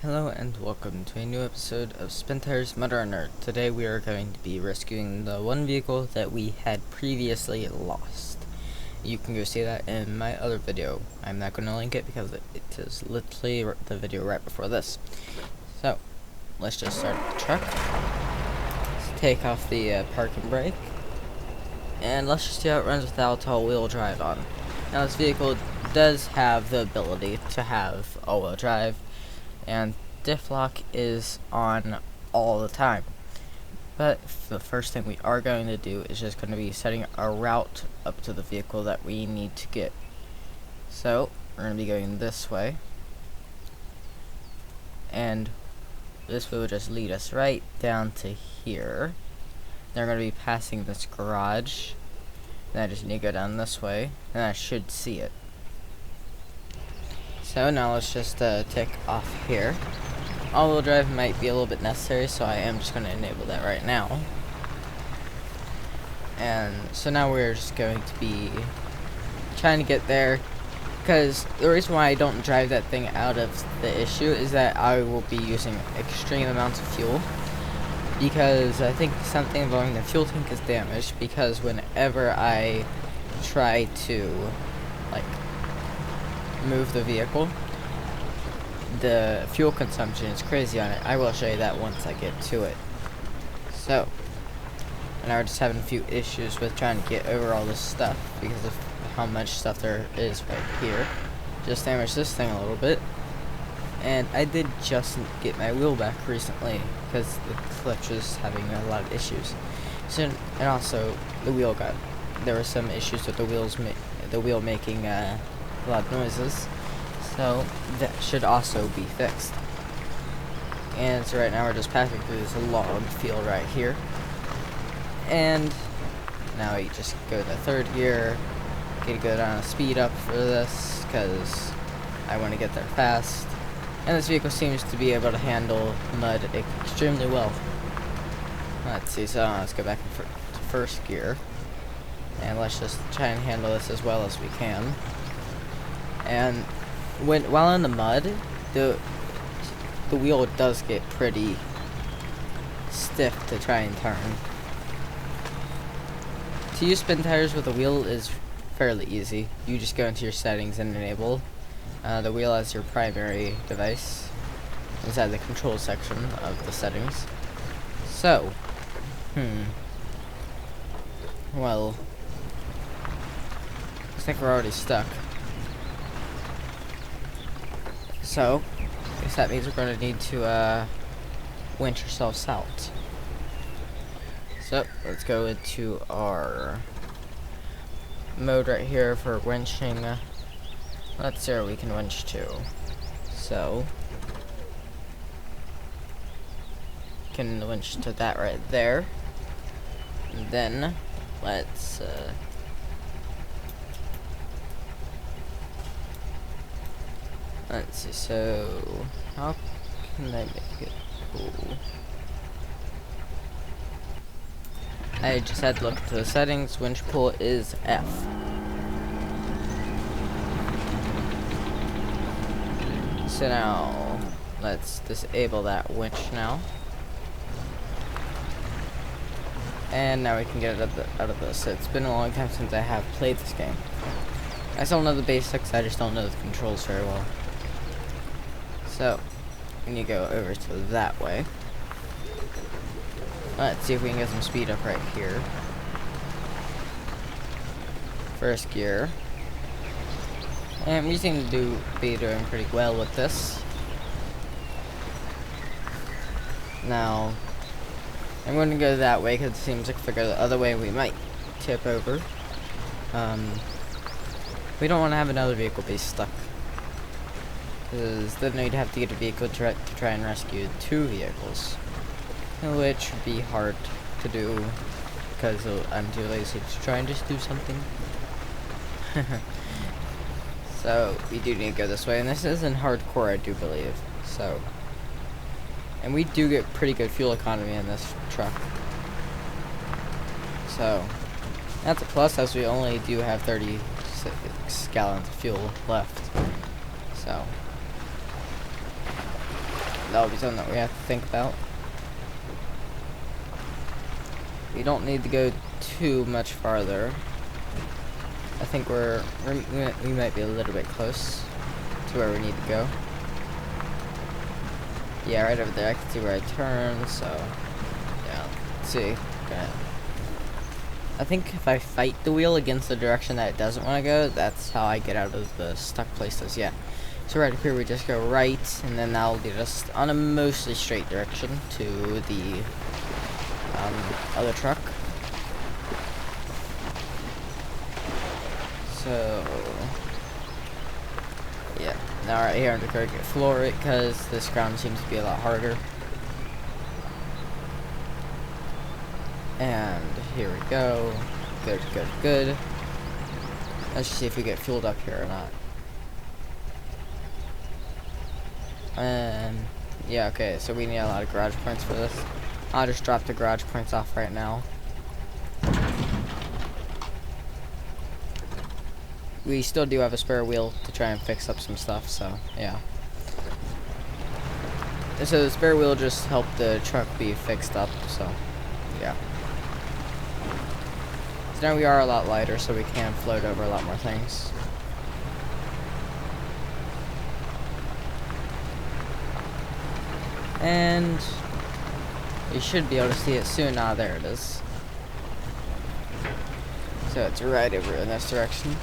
Hello and welcome to a new episode of Spintires MudRunner. Today we are going to be rescuing the one vehicle that we had previously lost. You can go see that in my other video. I'm not going to link it because it is literally the video right before this. So, let's just start the truck. Let's take off the parking brake. And let's just see how it runs without all-wheel drive on. Now this vehicle does have the ability to have all-wheel drive, and diff lock is on all the time. But the first thing we are going to do is just going to be setting a route up to the vehicle that we need to get. So we're going to be going this way, and this will just lead us right down to here. They're going to be passing this garage, and I just need to go down this way, and I should see it. So now let's just tick off here. All-wheel drive might be a little bit necessary, so I am just going to enable that right now. And so now we're just going to be trying to get there, because the reason why I don't drive that thing out of the issue is that I will be using extreme amounts of fuel, because I think something involving the fuel tank is damaged, because whenever I try to move the vehicle, the fuel consumption is crazy on it. I will show you that once I get to it. So, and we're just having a few issues with trying to get over all this stuff because of how much stuff there is right here. Just damaged this thing a little bit, and I did just get my wheel back recently because the clutch was having a lot of issues. So, and also the wheel there were some issues with the wheel making a lot of noises, so that should also be fixed. And so right now we're just passing through this log field right here, and now we just go to third gear. Get to go down a speed up for this because I want to get there fast, and this vehicle seems to be able to handle mud extremely well. Let's see, so let's go back to first gear, and let's just try and handle this as well as we can. And while in the mud, the wheel does get pretty stiff to try and turn. To use spin tires with a wheel is fairly easy. You just go into your settings and enable the wheel as your primary device inside the control section of the settings. So, well, looks like we're already stuck. So, I guess that means we're going to need to winch ourselves out. So, let's go into our mode right here for winching. Let's see where we can winch to. So, can winch to that right there. And then, let's see, so how can I make it cool? I just had to look into the settings. Winch pull is F. So now, let's disable that winch now. And now we can get it out of this. It's been a long time since I have played this game. I still know the basics, I just don't know the controls very well. So, we need to go over to that way. Let's see if we can get some speed up right here. First gear. And we seem to be doing pretty well with this. Now, I'm going to go that way because it seems like if I go the other way we might tip over. We don't want to have another vehicle be stuck, because then we'd have to get a vehicle to try and rescue two vehicles, which would be hard to do because I'm too lazy to try and just do something. So we do need to go this way, and this is in hardcore, I do believe. So, and we do get pretty good fuel economy in this truck, so that's a plus, as we only do have 36 gallons of fuel left. So that'll be something that we have to think about. We don't need to go too much farther. I think we might be a little bit close to where we need to go. Yeah, right over there. I can see where I turn, so yeah, let's see. Okay. I think if I fight the wheel against the direction that it doesn't want to go, that's how I get out of the stuck places. Yeah. So right up here we just go right, and then that'll lead us on a mostly straight direction to the other truck. So yeah, now right here I'm just going to floor it because this ground seems to be a lot harder. And here we go. Good, good, good. Let's just see if we get fueled up here or not. Yeah, okay, so we need a lot of garage points for this. I'll just drop the garage points off right now. We still do have a spare wheel to try and fix up some stuff, so yeah. And so the spare wheel just helped the truck be fixed up, so yeah. So now we are a lot lighter, so we can float over a lot more things. And you should be able to see it soon. Ah, there it is. So it's right over in this direction.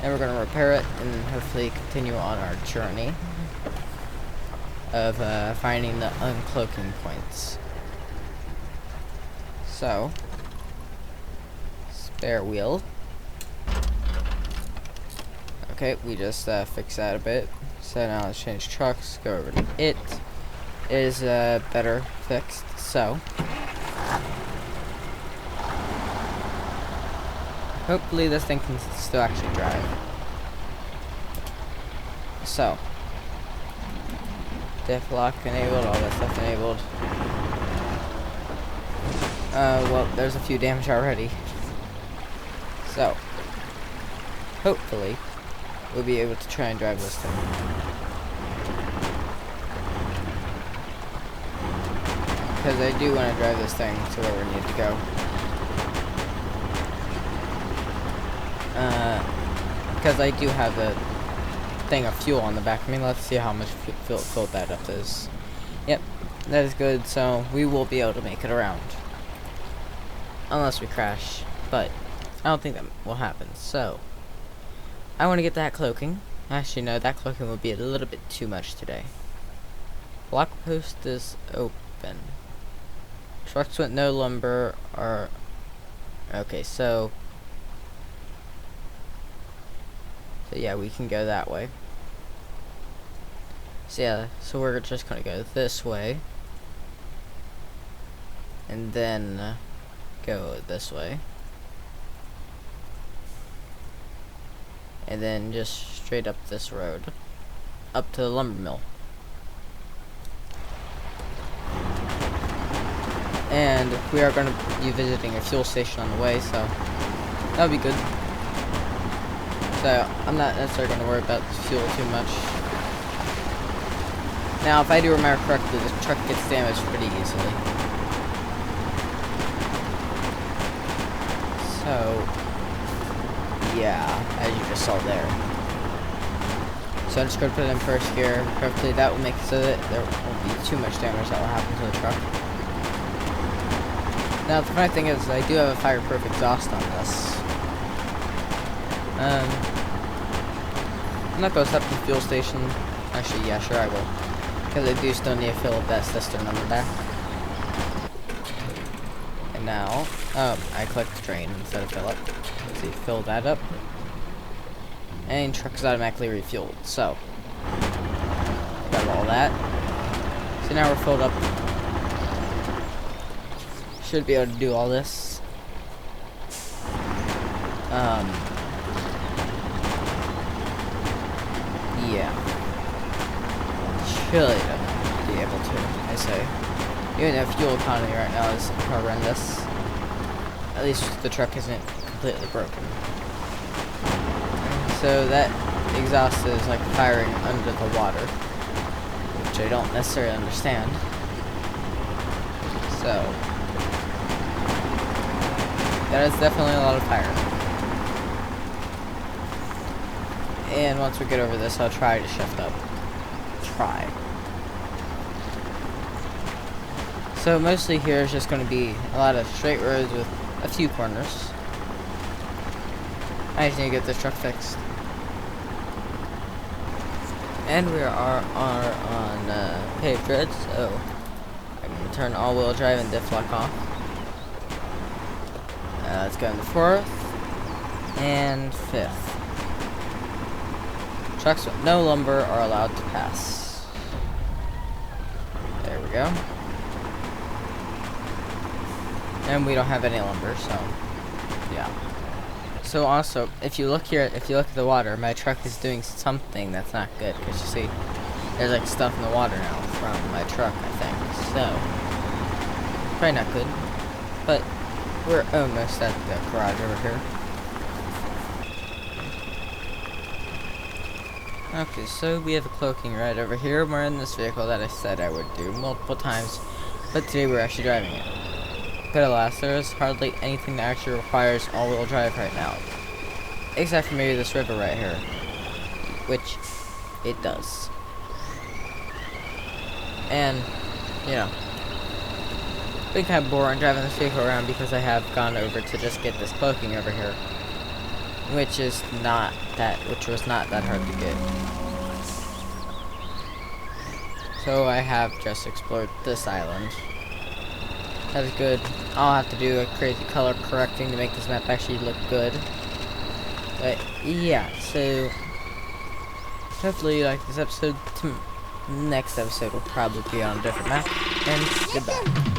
And we're going to repair it and hopefully continue on our journey of finding the uncloaking points. So, spare wheel. Okay, we just fixed that a bit. So now let's change trucks, go over to it. It is better fixed, so hopefully this thing can still actually drive. So, diff lock enabled, all that stuff enabled. Well, there's a few damage already. So, hopefully, we'll be able to try and drive this thing. Because I do want to drive this thing to where we need to go. Because I do have a thing of fuel on the back. I mean, let's see how much fuel that up is. Yep, that is good, so we will be able to make it around. Unless we crash, but I don't think that will happen, so I want to get that cloaking. Actually, no, that cloaking will be a little bit too much today. Block post is open. Trucks with no lumber are... Okay, so yeah, we can go that way. So yeah, so we're just gonna go this way. And then go this way. And then just straight up this road. Up to the lumber mill. And we are going to be visiting a fuel station on the way, so that'll be good. So I'm not necessarily going to worry about fuel too much. Now, if I do remember correctly, this truck gets damaged pretty easily. So yeah, as you just saw there. So I'm just going to put it in first gear. Hopefully that will make it so that there won't be too much damage that will happen to the truck. Now the funny thing is, I do have a fireproof exhaust on this. I'm not going to stop at the fuel station. Actually, yeah, sure I will. Because I do still need to fill up that cistern on the back. And now, I clicked drain instead of fill up. Let's see, fill that up. And truck is automatically refueled, so got all that. So now we're filled up. Should be able to do all this. Yeah. Should be able to, I say. Even if fuel economy right now is horrendous. At least the truck isn't completely broken. So that exhaust is like firing under the water, which I don't necessarily understand. So that is definitely a lot of fire. And once we get over this, I'll try to shift up. Try. So mostly here is just going to be a lot of straight roads with a few corners. I just need to get this truck fixed. And we are on paved roads, so I'm going to turn all-wheel drive and diff lock off. Let's go into 4th and 5th. Trucks with no lumber are allowed to pass. There we go. And we don't have any lumber, so yeah. So also, if you look here, if you look at the water, my truck is doing something that's not good. Because you see, there's like stuff in the water now from my truck, I think. So, probably not good. But we're almost at the garage over here. Okay, so we have a cloaking right over here. We're in this vehicle that I said I would do multiple times, but today we're actually driving it. But alas, there is hardly anything that actually requires all-wheel drive right now. Except for maybe this river right here. Which, it does. And, you know, been kind of boring driving this vehicle around because I have gone over to just get this cloaking over here. Which was not that hard to get. So I have just explored this island. That is good. I'll have to do a crazy color correcting to make this map actually look good. But yeah, so hopefully you like this episode. Next episode will probably be on a different map. And goodbye.